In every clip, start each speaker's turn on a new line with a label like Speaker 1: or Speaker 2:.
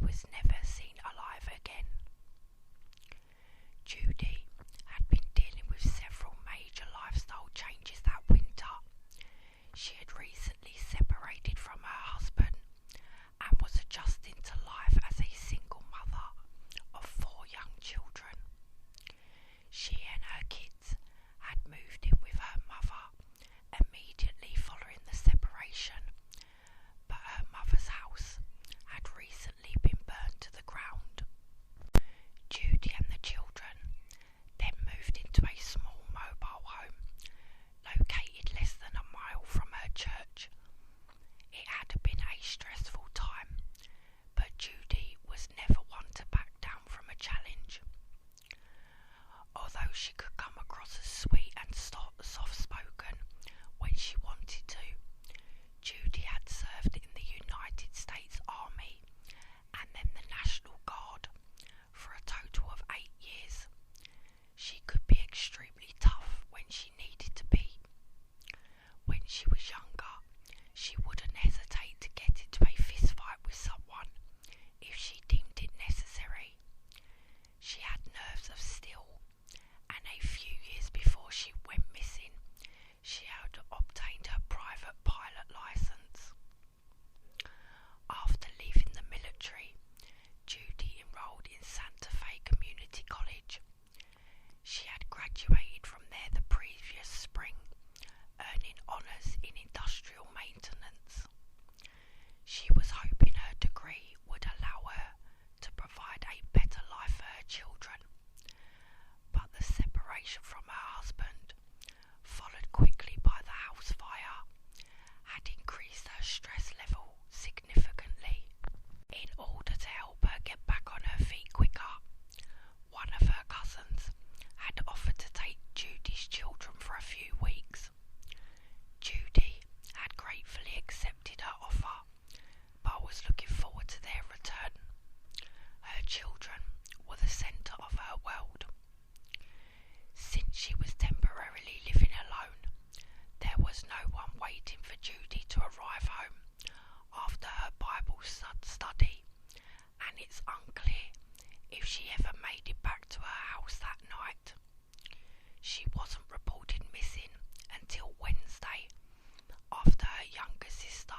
Speaker 1: was never seen alive again. Judy had been dealing with several major lifestyle changes that winter. She had recently separated from her husband and was adjusting to life as a single mother of 4 young children. She and her kids had moved in with her mother immediately following the separation, but her mother's house had recently been burned to the ground. Judy and the children then moved into a small mobile home located less than a mile from her church. It had been a stressful time, but Judy was never one to back down from a challenge. Although she could come across as sweet and soft-spoken when she wanted to, Judy had served in the United States Army and then the National Guard for a total of 8 years. She could be extremely tough when she needed to be. When she was younger, she wouldn't hesitate to get into a fist fight with someone if she deemed it necessary. She had nerves of steel, and a few years before she went missing, she had obtained her private pilot license. After leaving the military, Judy enrolled in Santa Fe Community College. She had graduated from there the previous spring, earning honours in industrial maintenance. She was hoping her degree would allow her to provide a better life for her children, but the separation from her husband, followed quickly by the house fire, had increased her stress level significantly. In order to help her get back on her feet quicker, one of her cousins had offered to take Judy's children for a few weeks. Judy had gratefully accepted her offer, but was looking forward to their return. Her children were the centre of her world. Since she was temporarily living alone, there was no one waiting for Judy to arrive home after her Bible study, and it's unclear if she ever made it back to her house that night. She wasn't reported missing until Wednesday, after her younger sister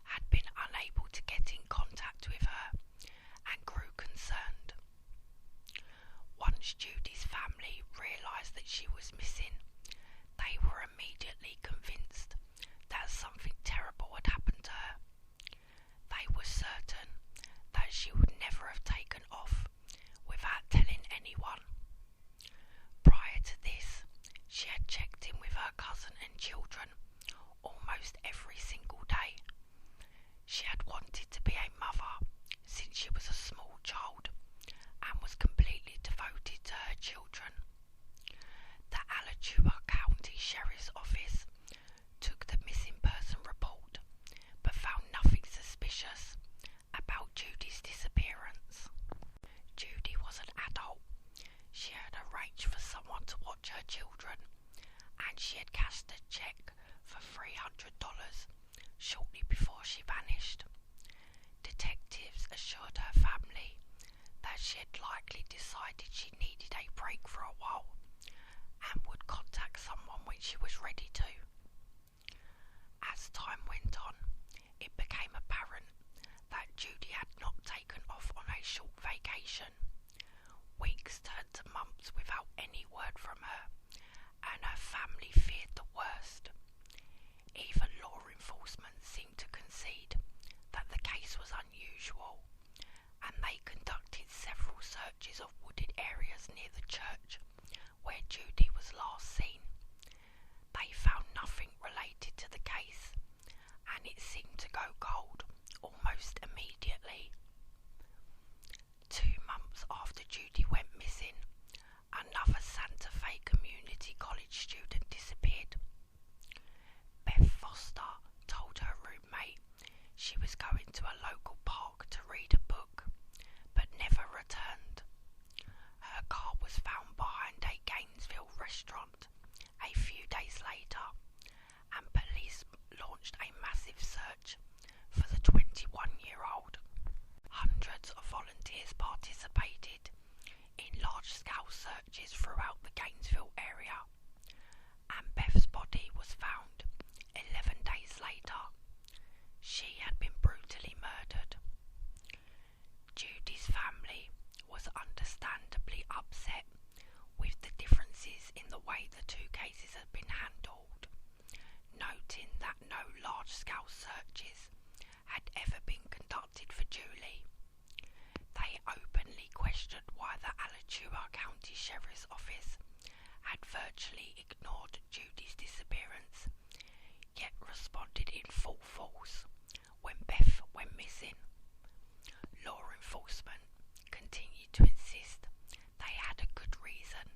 Speaker 1: had been unable to get in contact with her and grew concerned. Once Judy's family realised that she was missing, they were immediately convinced that something terrible had happened to her. They were certain that she would never have taken off without telling anyone. Prior to this, she had checked in with her cousin and children almost every single day. She had wanted to be a mother since she was a small child and was completely devoted to her children. The Alachua County Sheriff's Office took the missing person report but found nothing suspicious about Judy's disappearance. Judy was an adult. She had arranged for someone to watch her children, and she had cashed a cheque for $300 shortly before she vanished. Detectives assured her family that she had likely decided she needed a break for a while and would contact someone when she was ready to. As time went on, it became apparent that Judy had not taken off on a short vacation. Weeks turned to months without any word from her, and her family feared the worst. Even law enforcement seemed to concede that the case was unusual, and they conducted several searches of wooded areas near the church where Judy was last seen. They found nothing related to the case, and it seemed to go cold almost immediately. 2 months after Judy went missing, another Santa Fe Community College student disappeared. Beth Foster told her roommate she was going to a local park to read a book, but never returned. Her car was found behind a Gainesville restaurant a few days later, and police launched a massive search for the 21-year-old. Hundreds of searches throughout the Gainesville area, and Beth's body was found 11 days later. She had been brutally murdered. Judy's family was understandably upset with the differences in the way the two cases had been handled, noting that no large-scale searches had ever been conducted for Julie. They openly questioned why the Alachua County Sheriff's Office had virtually ignored Judy's disappearance, yet responded in full force when Beth went missing. Law enforcement continued to insist they had a good reason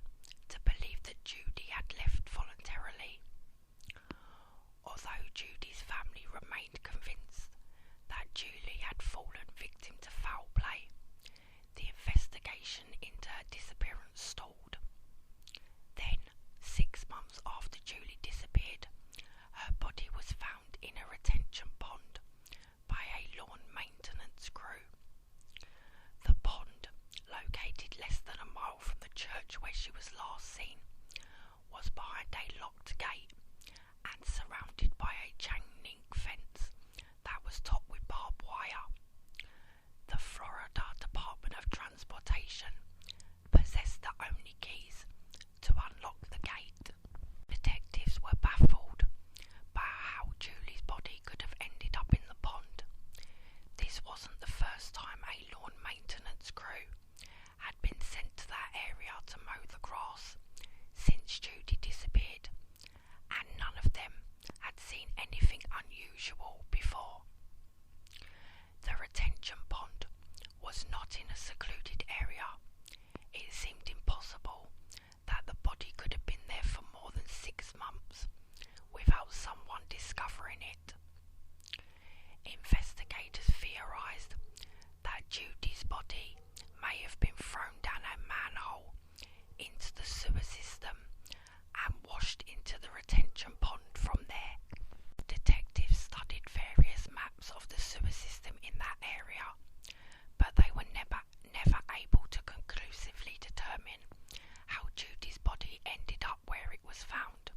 Speaker 1: to believe that Judy had left voluntarily. Although Judy's family remained convinced that Julie had fallen victim to foul play, the investigation into her disappearance stalled. Then, 6 months after Julie disappeared, her body was found in a retention pond by a lawn maintenance crew. The pond, located less than a mile from the church where she was last seen, was behind a locked gate and surrounded by a chain link fence that was topped with barbed wire. The Florida Department of Transportation possessed the only keys to unlock the gate. Detectives were baffled by how Julie's body could have ended up in the pond. This wasn't the first time a lawn maintenance crew had been sent to that area to mow the grass since Judy disappeared, and none of them had seen anything unusual before. The retention pond was not in a secluded area. It seemed impossible that the body could have been there for more than 6 months without someone discovering it. Investigators theorized that Judy's body may have been thrown down a manhole into the sewer system and washed into the retention pond from there. Detectives studied various maps of the sewer system in that area, but they were never able to conclusively determine how Judy's body ended up where it was found.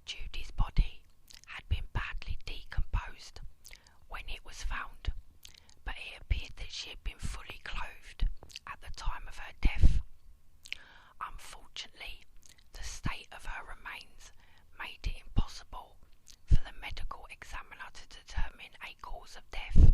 Speaker 1: Judy's body had been badly decomposed when it was found, but it appeared that she had been fully clothed at the time of her death. Unfortunately, the state of her remains made it impossible for the medical examiner to determine a cause of death.